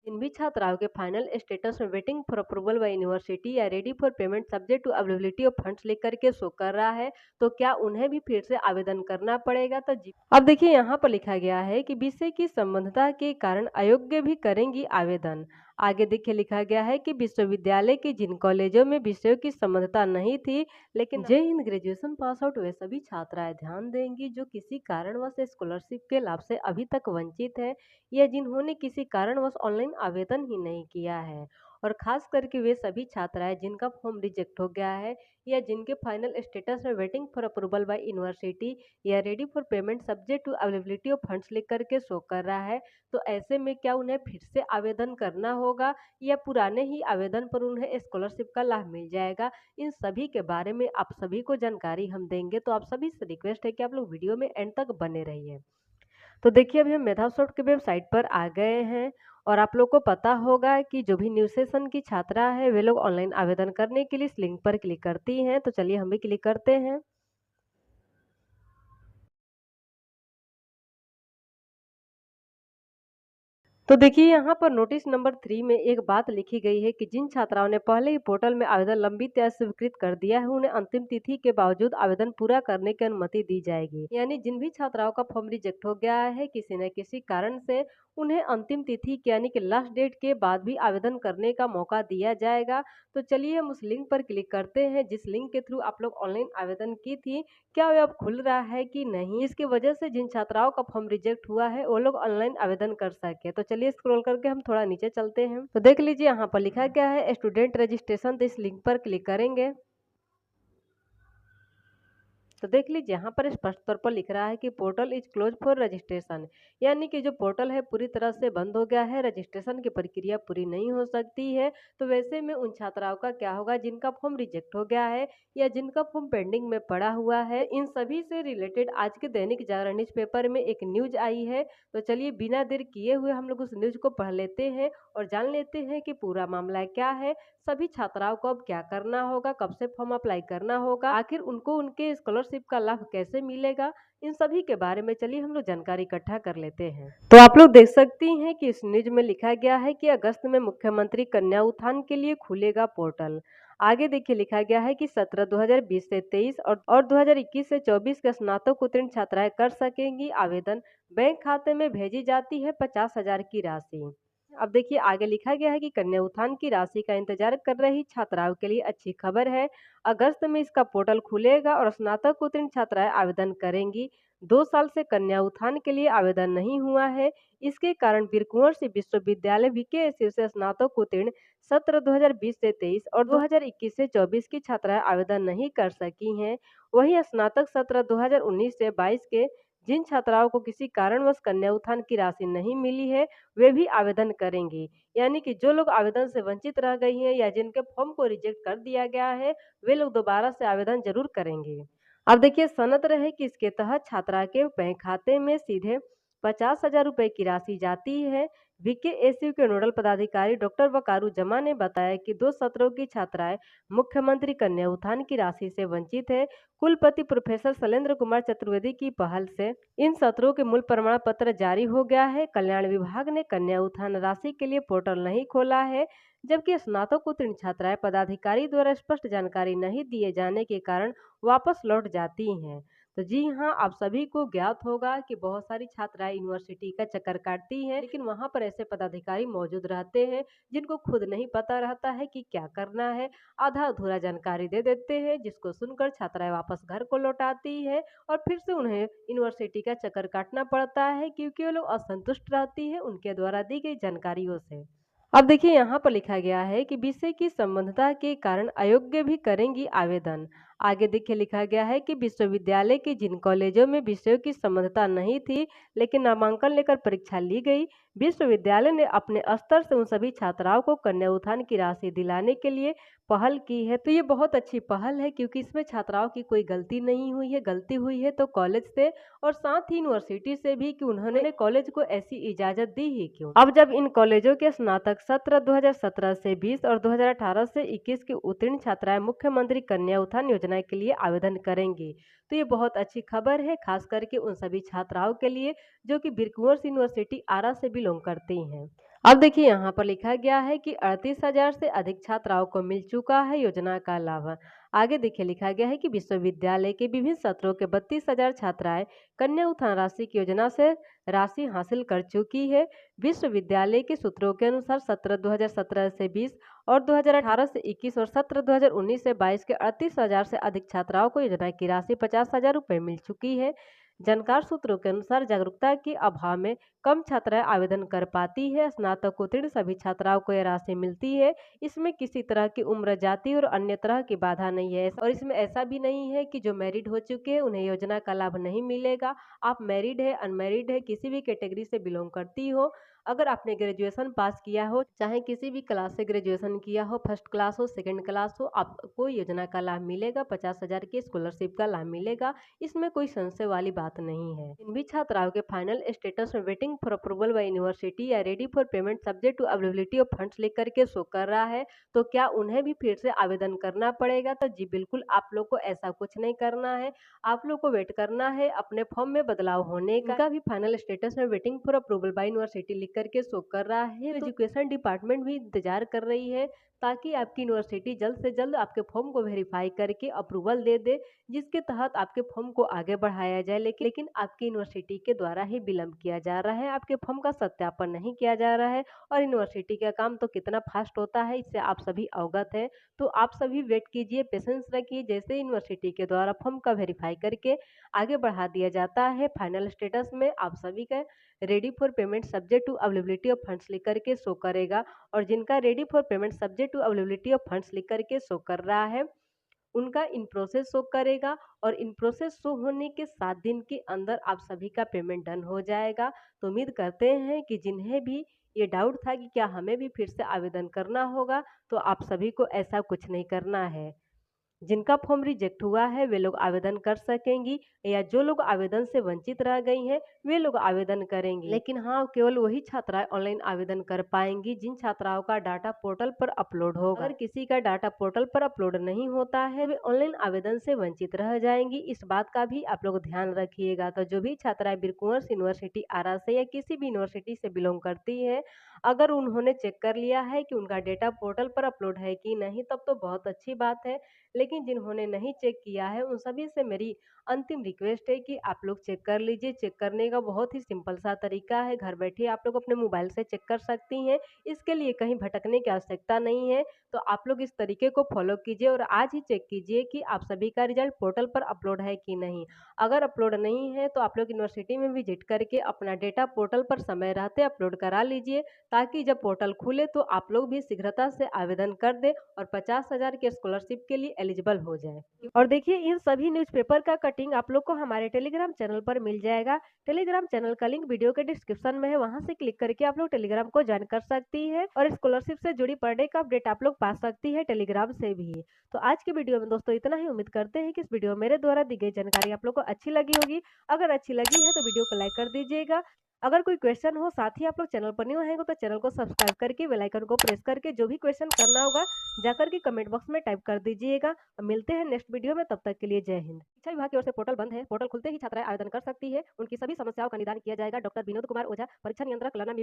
जिन भी छात्राओं के फाइनल स्टेटस में waiting for approval by university या ready for payment subject to availability of funds लिख करके शो कर रहा है, तो क्या उन्हें भी फिर से आवेदन करना पड़ेगा? तो जी, अब देखिए यहाँ पर लिखा गया है कि विषय की संबंधता के कारण अयोग्य भी करेंगी आवेदन। आगे देखिए लिखा गया है कि विश्वविद्यालय के जिन कॉलेजों में विषयों की संबंधता नहीं थी, लेकिन जय Hind graduation pass out way सभी छात्राएं ध्यान देंगी जो किसी कारणवश स्कॉलरशिप के लाभ से अभी तक वंचित है या जिन्होंने किसी कारणवश ऑनलाइन आवेदन ही नहीं किया है। और खास करके वे सभी छात्राएं जिनका फॉर्म रिजेक्ट हो गया है या जिनके फाइनल स्टेटस में waiting for approval by university या ready for payment subject to availability of funds लिख करके शो कर रहा है, तो ऐसे में क्या उन्हें फिर से आवेदन करना होगा या पुराने ही आवेदन पर उन्हें स्कॉलरशिप का लाभ मिल जाएगा? इन सभी के बारे में आप सभी को जानकारी हम देंगे, तो आप सभी से रिक्वेस्ट है कि आप लोग वीडियो में एंड तक बने रहिए। तो देखिए अभी हम मेधासॉफ्ट की वेबसाइट पर आ गए हैं और आप लोग को पता होगा कि जो भी न्यू सेशन की छात्रा है वे लोग ऑनलाइन आवेदन करने के लिए इस लिंक पर क्लिक करती हैं। तो चलिए हम भी क्लिक करते हैं। तो देखिए यहाँ पर नोटिस नंबर 3 में एक बात लिखी गई है कि जिन छात्राओं ने पहले ही पोर्टल में आवेदन लंबित या स्वीकृत कर दिया है उन्हें अंतिम तिथि के बावजूद आवेदन पूरा करने की अनुमति दी जाएगी। यानी जिन भी छात्राओं का फॉर्म रिजेक्ट हो गया है किसी न किसी कारण से, उन्हें अंतिम तिथि यानी कि लास्ट डेट के बाद भी आवेदन करने का मौका दिया जाएगा। तो चलिए हम उस लिंक पर क्लिक करते हैं जिस लिंक के थ्रू आप लोग ऑनलाइन आवेदन की थी। क्या वह अब खुल रहा है कि नहीं, इसकी वजह से जिन छात्राओं का फॉर्म रिजेक्ट हुआ है वो लोग ऑनलाइन आवेदन कर सके। तो चलिए स्क्रॉल करके हम थोड़ा नीचे चलते हैं। तो देख लीजिए यहाँ पर लिखा गया है स्टूडेंट रजिस्ट्रेशन, तो इस लिंक पर क्लिक करेंगे। तो देख लीजिए यहाँ पर स्पष्ट तौर पर लिख रहा है कि portal is close for registration, यानी कि जो पोर्टल है पूरी तरह से बंद हो गया है, रजिस्ट्रेशन की प्रक्रिया पूरी नहीं हो सकती है। तो वैसे में उन छात्राओं का क्या होगा जिनका फॉर्म रिजेक्ट हो गया है या जिनका फॉर्म पेंडिंग में पड़ा हुआ है। इन सभी से रिलेटेड आज के दैनिक जागरण न्यूज़पेपर में एक न्यूज आई है। तो चलिए बिना देर किए हुए हम लोग उस न्यूज को पढ़ लेते हैं और जान लेते हैं कि पूरा मामला क्या है, सभी छात्राओं को अब क्या करना होगा, कब से फॉर्म अप्लाई करना होगा, आखिर उनको उनके स्कॉलरशिप का लाभ कैसे मिलेगा। इन सभी के बारे में चलिए हम लोग जानकारी इकट्ठा कर लेते हैं। तो आप लोग देख सकती हैं कि इस न्यूज में लिखा गया है कि अगस्त में मुख्यमंत्री कन्या उत्थान के लिए खुलेगा पोर्टल। आगे देखिए लिखा गया है कि सत्र 2020 से 23 और 2021 से 24 के स्नातक उत्तीर्ण छात्राएं कर सकेंगी आवेदन। बैंक खाते में भेजी जाती है 50,000 की राशि। अब देखिए आगे लिखा गया है कि कन्या उत्थान की राशि का इंतजार कर रही छात्राओं के लिए अच्छी खबर है। अगस्त में इसका पोर्टल खुलेगा और स्नातक उत्तीर्ण छात्राएं आवेदन करेंगी। 2 साल से कन्या उत्थान के लिए आवेदन नहीं हुआ है। इसके कारण वीर कुंवर सिंह विश्वविद्यालय वीकेएसयू से स्नातक उत्तीर्ण सत्र 2020 से 23 और 2021 से 24 की छात्राएं आवेदन नहीं कर सकी हैं। वहीं स्नातक सत्र 2019 से 22 के जिन छात्राओं को किसी कारणवश कन्या उत्थान की राशि नहीं मिली है वे भी आवेदन करेंगी। यानी कि जो लोग आवेदन से वंचित रह गई हैं या जिनके फॉर्म को रिजेक्ट कर दिया गया है वे लोग दोबारा से आवेदन जरूर करेंगे। अब देखिए सनत रहे कि इसके तहत छात्रा के बैंक खाते में सीधे 50,000 रुपए की राशि जाती है। वीकेएसयू के नोडल पदाधिकारी डॉक्टर वकारु जमा ने बताया कि 2 सत्रों की छात्राएं मुख्यमंत्री कन्या उत्थान की राशि से वंचित है। कुलपति प्रोफेसर शैलेंद्र कुमार चतुर्वेदी की पहल से इन सत्रों के मूल प्रमाण पत्र जारी हो गया है। कल्याण विभाग ने कन्या उत्थान राशि के लिए पोर्टल नहीं खोला है, जबकि स्नातक उत्तीर्ण छात्राएं पदाधिकारी द्वारा स्पष्ट जानकारी नहीं दिए जाने के कारण वापस लौट जाती हैं। तो जी हाँ, आप सभी को ज्ञात होगा कि बहुत सारी छात्राएं यूनिवर्सिटी का चक्कर काटती हैं, लेकिन वहां पर ऐसे पदाधिकारी मौजूद रहते हैं जिनको खुद नहीं पता रहता है कि क्या करना है। आधा अधूरा जानकारी दे देते हैं जिसको सुनकर छात्राएं वापस घर को लौटाती है और फिर से उन्हें यूनिवर्सिटी का चक्कर काटना पड़ता है क्योंकि वो लोग असंतुष्ट रहती है उनके द्वारा दी गई जानकारियों से। अब देखिए यहाँ पर लिखा गया है कि विषय की संबंधता के कारण अयोग्य भी करेंगी आवेदन। आगे देखिए लिखा गया है कि विश्वविद्यालय के जिन कॉलेजों में विषयों की संबंधता नहीं थी लेकिन नामांकन लेकर परीक्षा ली गई, विश्वविद्यालय ने अपने स्तर से उन सभी छात्राओं को कन्या उत्थान की राशि दिलाने के लिए पहल की है। तो ये बहुत अच्छी पहल है क्योंकि इसमें छात्राओं की कोई गलती नहीं हुई है। गलती हुई है तो कॉलेज से और साथ ही यूनिवर्सिटी से भी कि उन्होंने कॉलेज को ऐसी इजाजत दी ही क्यों। अब जब इन कॉलेजों के स्नातक सत्र 2017 से 20 और 2018 से 21 की उत्तीर्ण छात्राएं मुख्यमंत्री कन्या उत्थान योजना के लिए आवेदन करेंगी, तो ये बहुत अच्छी खबर है खास करके उन सभी छात्राओं के लिए जो कि वीर कुंवर सिंह यूनिवर्सिटी आरा से बिलोंग करती हैं। अब देखिए यहाँ पर लिखा गया है कि 38,000 से अधिक छात्राओं को मिल चुका है योजना का लाभ। आगे देखिए लिखा गया है कि विश्वविद्यालय के विभिन्न सत्रों के 32,000 छात्राएं कन्या उत्थान राशि की योजना से राशि हासिल कर चुकी है। विश्वविद्यालय के सूत्रों के अनुसार सत्र 2017 से 20 और 2018 से 21 और सत्र 2019 से 22 के 38,000 से अधिक छात्राओं को योजना की राशि 50,000 रुपये मिल चुकी है। जानकार सूत्रों के अनुसार जागरूकता के अभाव में कम छात्राएं आवेदन कर पाती है। स्नातकोत्तीर्ण सभी छात्राओं को यह राशि मिलती है। इसमें किसी तरह की उम्र, जाति और अन्य तरह की बाधा नहीं है और इसमें ऐसा भी नहीं है कि जो मैरिड हो चुके हैं उन्हें योजना का लाभ नहीं मिलेगा। आप मैरिड है, अनमैरिड है, किसी भी कैटेगरी से बिलोंग करती हो, अगर आपने ग्रेजुएशन पास किया हो, चाहे किसी भी क्लास से ग्रेजुएशन किया हो, फर्स्ट क्लास हो, सेकंड क्लास हो, आपको योजना का लाभ मिलेगा। 50,000 की स्कॉलरशिप का लाभ मिलेगा। इसमें कोई संशय वाली बात नहीं है। इन भी छात्राओं के फाइनल स्टेटस में waiting for approval by university या ready for payment subject to availability of funds लिख करके शो कर रहा है। तो क्या उन्हें भी फिर से आवेदन करना पड़ेगा? तो जी बिल्कुल, आप लोग को ऐसा कुछ नहीं करना है। आप लोग को वेट करना है अपने फॉर्म में बदलाव होने का। इनका भी फाइनल स्टेटस में waiting for approval by university लिख करके शो कर रहा है। तो एजुकेशन डिपार्टमेंट भी इंतजार कर रही है ताकि आपकी यूनिवर्सिटी जल्द से जल्द आपके फॉर्म को वेरीफाई करके अप्रूवल दे दे, जिसके तहत आपके फॉर्म को आगे बढ़ाया जाए। लेकिन आपकी यूनिवर्सिटी के द्वारा ही विलंब किया जा रहा है, आपके फॉर्म का सत्यापन नहीं किया जा रहा है। और यूनिवर्सिटी का काम तो कितना फास्ट होता है इससे आप सभी अवगत हैं। तो आप सभी वेट कीजिए, पेशेंस रखिए। जैसे यूनिवर्सिटी के द्वारा फॉर्म का वेरीफाई करके आगे बढ़ा दिया जाता है, फाइनल स्टेटस में आप सभी का ready for payment subject to availability of funds लिख करके शो करेगा। और जिनका ready for payment subject to availability of funds लिख करके शो कर रहा है, उनका इन प्रोसेस शो करेगा और इन प्रोसेस शो होने के 7 दिन के अंदर आप सभी का पेमेंट डन हो जाएगा। तो उम्मीद करते हैं कि जिन्हें भी ये डाउट था कि क्या हमें भी फिर से आवेदन करना होगा, तो आप सभी को ऐसा कुछ नहीं करना है। जिनका फॉर्म रिजेक्ट हुआ है वे लोग आवेदन कर सकेंगी, या जो लोग आवेदन से वंचित रह गई हैं वे लोग आवेदन करेंगे। लेकिन हाँ, केवल वही छात्राएं ऑनलाइन आवेदन कर पाएंगी जिन छात्राओं का डाटा पोर्टल पर अपलोड होगा। अगर किसी का डाटा पोर्टल पर अपलोड नहीं होता है वे ऑनलाइन आवेदन से वंचित रह जाएंगी। इस बात का भी आप लोग ध्यान रखिएगा। तो जो भी छात्राएं बीरकुंवर यूनिवर्सिटी आरा से या किसी भी यूनिवर्सिटी से बिलोंग करती है, अगर उन्होंने चेक कर लिया है कि उनका डेटा पोर्टल पर अपलोड है कि नहीं, तब तो बहुत अच्छी बात है। लेकिन जिन्होंने नहीं चेक किया है उन सभी से मेरी अंतिम रिक्वेस्ट है कि आप लोग चेक कर लीजिए। चेक करने का बहुत ही सिंपल सा तरीका है, घर बैठे आप लोग अपने मोबाइल से चेक कर सकती हैं। इसके लिए कहीं भटकने की आवश्यकता नहीं है। तो आप लोग इस तरीके को फॉलो कीजिए और आज ही चेक कीजिए कि आप सभी का रिजल्ट पोर्टल पर अपलोड है कि नहीं। अगर अपलोड नहीं है तो आप लोग यूनिवर्सिटी में विजिट करके अपना डेटा पोर्टल पर समय रहते अपलोड करा लीजिए, ताकि जब पोर्टल खुले तो आप लोग भी शीघ्रता से आवेदन कर दें और 50,000 के स्कॉलरशिप के लिए एलिजिबल हो जाए। और देखिए इन सभी न्यूज़पेपर का कटिंग आप लोग को हमारे टेलीग्राम चैनल पर मिल जाएगा। टेलीग्राम चैनल का लिंक वीडियो के डिस्क्रिप्शन में है, वहां से क्लिक करके आप लोग टेलीग्राम को ज्वाइन कर सकती है और स्कॉलरशिप से जुड़ी पर डे का अपडेट आप लोग पा सकती है टेलीग्राम से भी। तो आज की वीडियो में दोस्तों इतना ही। उम्मीद करते हैं कि इस वीडियो मेरे द्वारा दी गई जानकारी आप लोग को अच्छी लगी होगी। अगर अच्छी लगी है तो वीडियो को लाइक कर दीजिएगा। अगर कोई क्वेश्चन हो, साथ ही आप लोग चैनल पर न्यू हैं तो चैनल को सब्सक्राइब करके बेल आइकन को प्रेस करके जो भी क्वेश्चन करना होगा जाकर के कमेंट बॉक्स में टाइप कर दीजिएगा। मिलते हैं नेक्स्ट वीडियो में, तब तक के लिए जय हिंद। शिक्षा विभाग की ओर से पोर्टल बंद है। पोर्टल खुलते ही छात्राएं आवेदन कर सकती है। उनकी सभी समस्याओं का निदान किया जाएगा। डॉक्टर विनोद कुमार ओझा, परीक्षा नियंत्रक, लर्नर,